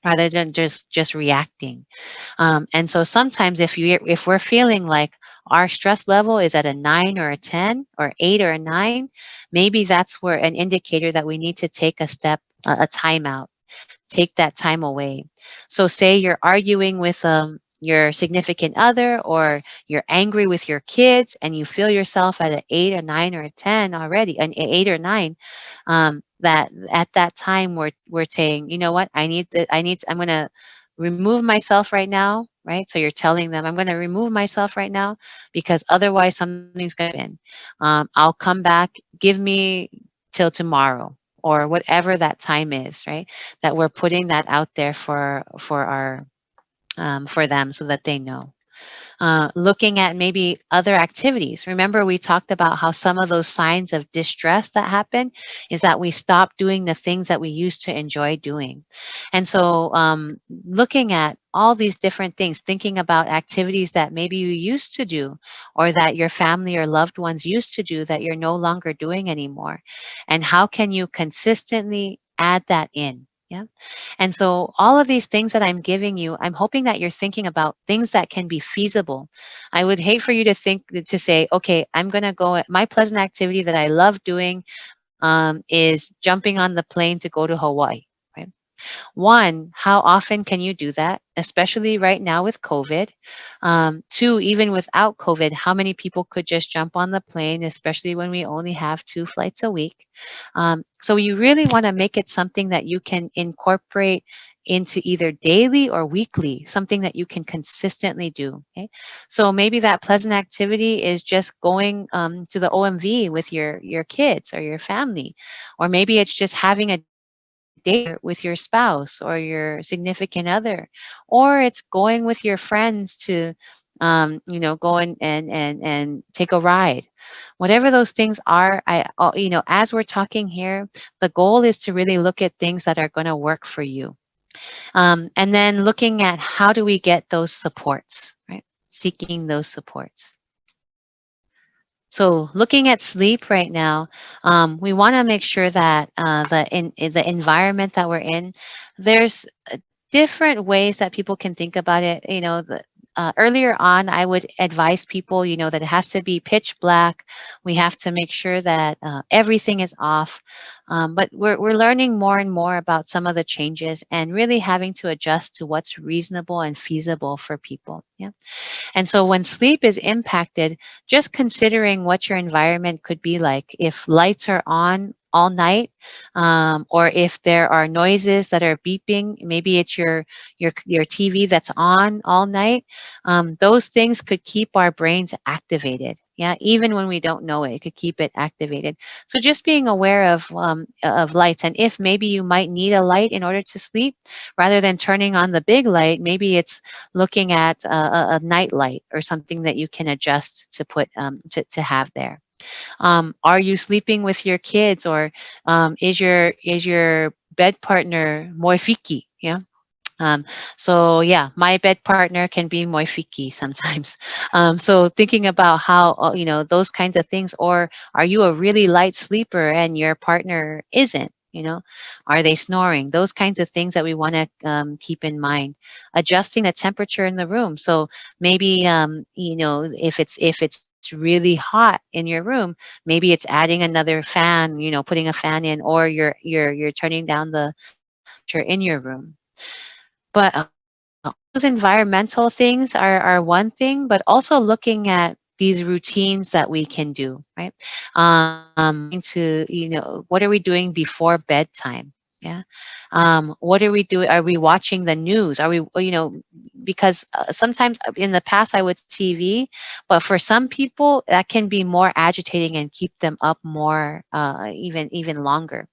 rather than just reacting. And so sometimes if we're feeling like our stress level is at a 9 or a 10 or 8 or a 9, maybe that's where an indicator that we need to take a time out, take that time away. So say you're arguing with your significant other, or you're angry with your kids and you feel yourself at an 8 or 9 or a 10 already, an 8 or 9, that at that time we're saying, you know what, I'm going to remove myself right now, right? So you're telling them, I'm going to remove myself right now because otherwise something's going to happen. I'll come back, give me till tomorrow, or whatever that time is, right? That we're putting that out there for them so that they know. Looking at maybe other activities. Remember, we talked about how some of those signs of distress that happen is that we stop doing the things that we used to enjoy doing. And so, looking at all these different things, thinking about activities that maybe you used to do, or that your family or loved ones used to do that you're no longer doing anymore. And how can you consistently add that in? Yeah. And so all of these things that I'm giving you, I'm hoping that you're thinking about things that can be feasible. I would hate for you to say, okay, I'm going to go, my pleasant activity that I love doing is jumping on the plane to go to Hawaii. Right? One, how often can you do that, especially right now with COVID? Two, even without COVID, how many people could just jump on the plane, especially when we only have 2 flights a week? So you really want to make it something that you can incorporate into either daily or weekly, something that you can consistently do. Okay, so maybe that pleasant activity is just going to the OMV with your kids or your family, or maybe it's just having a date with your spouse or your significant other, or it's going with your friends to go and take a ride. Whatever those things are, as we're talking here, the goal is to really look at things that are going to work for you. And then looking at how do we get those supports, right? Seeking those supports. So looking at sleep right now, we want to make sure that the environment that we're in, there's different ways that people can think about it. Earlier on, I would advise people, that it has to be pitch black. We have to make sure that everything is off. But we're learning more and more about some of the changes and really having to adjust to what's reasonable and feasible for people. Yeah. And so when sleep is impacted, just considering what your environment could be like, if lights are on all night, or if there are noises that are beeping, maybe it's your TV that's on all night. Those things could keep our brains activated. Yeah, even when we don't know it, it could keep it activated. So just being aware of lights, and if maybe you might need a light in order to sleep, rather than turning on the big light, maybe it's looking at a night light or something that you can adjust to put to have there. Are you sleeping with your kids, or is your bed partner moifiki? Yeah. So yeah, my bed partner can be moifiki sometimes. So thinking about how those kinds of things, or are you a really light sleeper and your partner isn't? Are they snoring? Those kinds of things that we want to keep in mind. Adjusting the temperature in the room. So maybe if it's really hot in your room, maybe it's adding another fan. Putting a fan in, or you're turning down the temperature in your room. But those environmental things are one thing, but also looking at these routines that we can do, right? To, what are we doing before bedtime? Yeah. What are we doing? Are we watching the news? Are we, because sometimes in the past I would TV, but for some people that can be more agitating and keep them up more, even longer.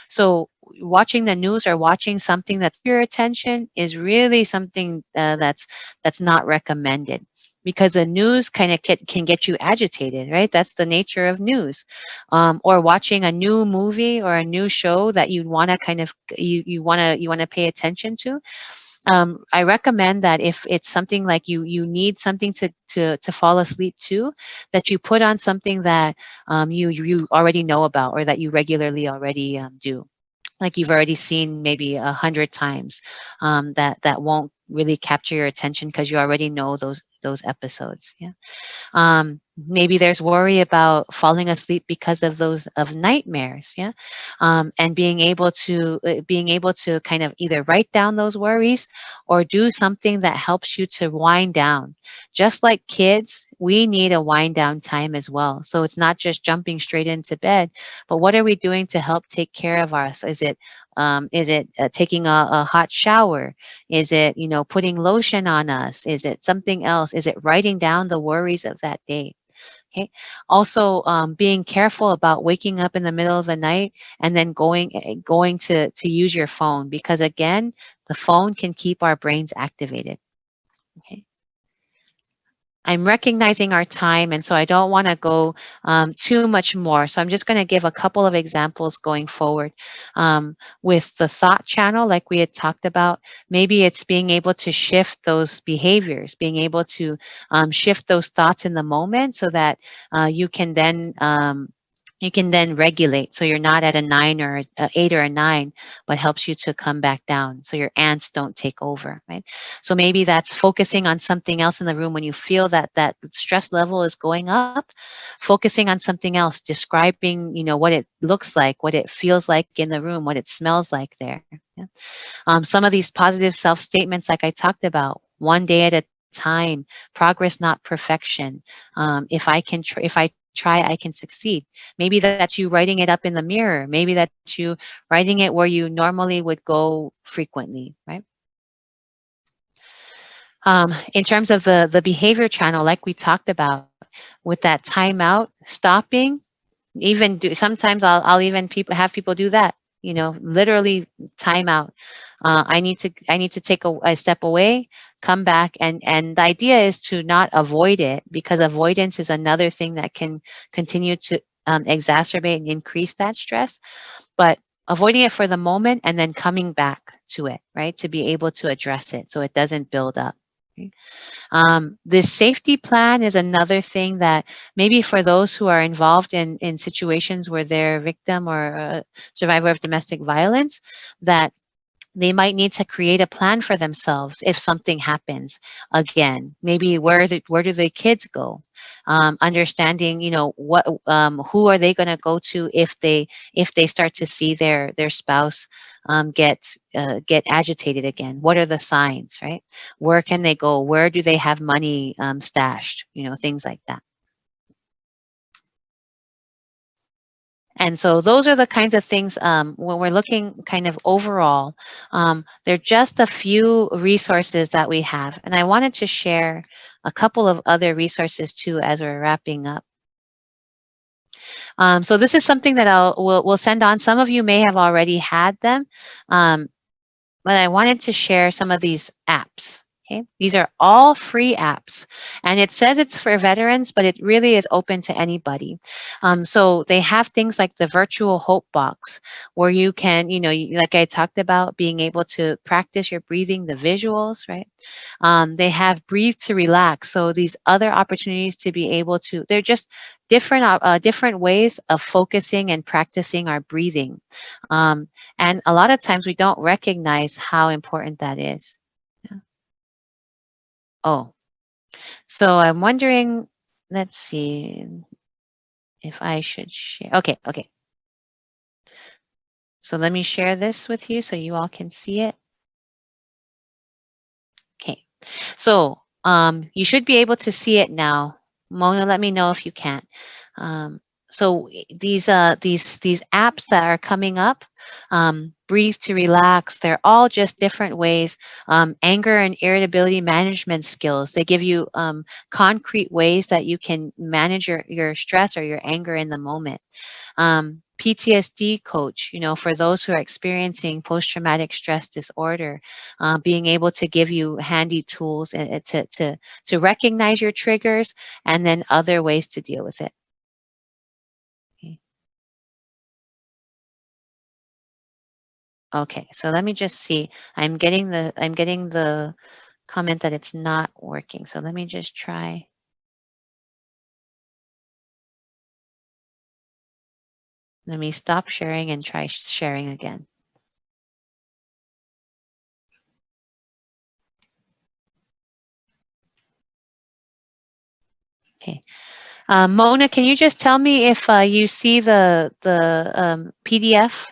So watching the news or watching something that's your attention is really something that's not recommended, because the news kind of can get you agitated, right? That's the nature of news. Or watching a new movie or a new show that you want to kind of you want to pay attention to. I recommend that if it's something like you need something to fall asleep to, that you put on something that you already know about, or that you regularly already do, like you've already seen maybe 100 times, that won't really capture your attention because you already know those episodes. Yeah. Maybe there's worry about falling asleep because of those of nightmares. Yeah. And being able to kind of either write down those worries, or do something that helps you to wind down. Just like kids, we need a wind down time as well. So it's not just jumping straight into bed, but what are we doing to help take care of us? Is it taking a hot shower? Is it, putting lotion on us? Is it something else? Is it writing down the worries of that day? Okay. Also, being careful about waking up in the middle of the night and then going to use your phone, because again, the phone can keep our brains activated. Okay. I'm recognizing our time, and so I don't want to go too much more. So I'm just going to give a couple of examples going forward. With the thought channel, like we had talked about, maybe it's being able to shift those behaviors, being able to shift those thoughts in the moment, so that you can then regulate, so you're not at a 9 or a 8 or a 9, but helps you to come back down so your ants don't take over, right? So maybe that's focusing on something else in the room when you feel that stress level is going up. Focusing on something else, describing what it looks like, what it feels like in the room, what it smells like there. Yeah. Some of these positive self statements, like I talked about: one day at a time, progress not perfection, if I try, I can succeed. Maybe that's you writing it up in the mirror. Maybe that's you writing it where you normally would go frequently, right? In terms of the behavior channel, like we talked about, with that timeout, stopping, even do sometimes I'll even have people do that, literally time out. I need to take a step away, come back, and the idea is to not avoid it, because avoidance is another thing that can continue to exacerbate and increase that stress. But avoiding it for the moment and then coming back to it, right, to be able to address it so it doesn't build up. Okay? This safety plan is another thing that maybe for those who are involved in situations where they're a victim or a survivor of domestic violence, that they might need to create a plan for themselves if something happens again. Maybe where do the kids go? Understanding, who are they going to go to if they start to see their spouse get agitated again? What are the signs, right? Where can they go? Where do they have money stashed? Things like that. And so those are the kinds of things, when we're looking kind of overall, they're just a few resources that we have. And I wanted to share a couple of other resources too as we're wrapping up. So this is something that we'll send on. Some of you may have already had them, um, but I wanted to share some of these apps. Okay, these are all free apps, and it says it's for veterans, but it really is open to anybody. So they have things like the virtual hope box, where you can, like I talked about, being able to practice your breathing, the visuals, right? They have breathe to relax. So these other opportunities to be able to, they're just different ways of focusing and practicing our breathing. And a lot of times we don't recognize how important that is. Yeah. Oh, so I'm wondering, let's see if I should share. Okay, okay. So let me share this with you so you all can see it. Okay. So you should be able to see it now. Mona, let me know if you can't. Um, so these apps that are coming up, breathe to relax. They're all just different ways. Anger and irritability management skills. They give you concrete ways that you can manage your stress or your anger in the moment. PTSD coach, for those who are experiencing post-traumatic stress disorder, being able to give you handy tools to recognize your triggers and then other ways to deal with it. Okay. Okay, so let me just see. I'm getting the comment that it's not working. So let me just try. Let me stop sharing and try sharing again. Okay. Mona, can you just tell me if you see the PDF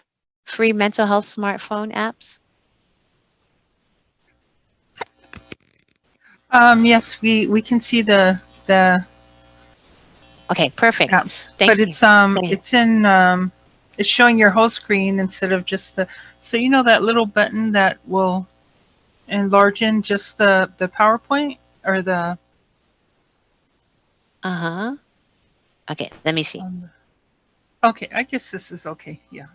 free mental health smartphone apps? Yes, we can see the Okay, perfect. apps, but Thank you. Okay. it's in it's showing your whole screen instead of just the. So you know that little button that will enlarge in just the PowerPoint or the. Uh-huh. Okay, let me see. Um, okay, I guess this is okay. Yeah,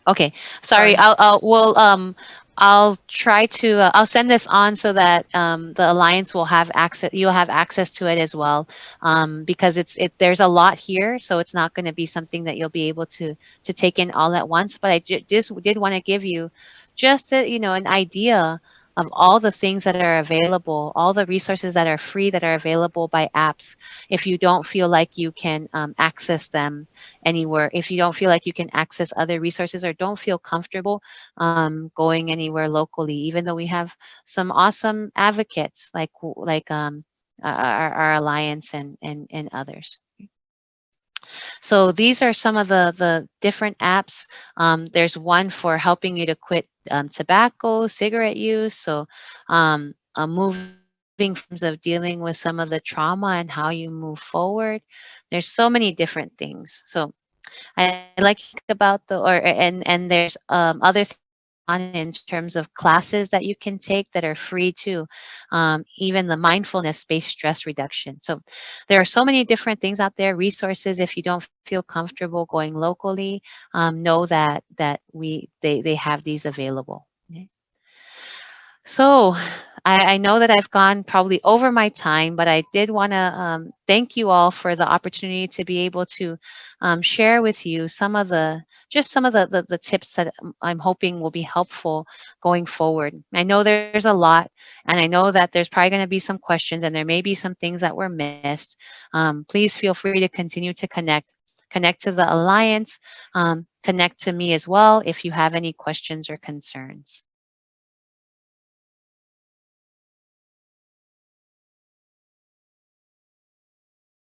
Okay, sorry. sorry. I'll try to. I'll send this on so that the alliance will have access. You'll have access to it as well, because there's a lot here, so it's not going to be something that you'll be able to take in all at once. But I just did want to give you just an idea of all the things that are available, all the resources that are free that are available by apps. If you don't feel like you can access them anywhere, if you don't feel like you can access other resources or don't feel comfortable going anywhere locally, even though we have some awesome advocates like our alliance and others. So these are some of the different apps. There's one for helping you to quit tobacco, cigarette use. So moving forms of dealing with some of the trauma and how you move forward. There's so many different things. So I like about the or and there's other things on in terms of classes that you can take that are free too. Even the mindfulness based stress reduction. So there are so many different things out there, resources. If you don't feel comfortable going locally, know that they have these available. Okay. So I know that I've gone probably over my time, but I did want to thank you all for the opportunity to be able to share with you some of the tips that I'm hoping will be helpful going forward. I know there's a lot, and I know that there's probably going to be some questions, and there may be some things that were missed. Please feel free to continue to connect to the Alliance, connect to me as well if you have any questions or concerns.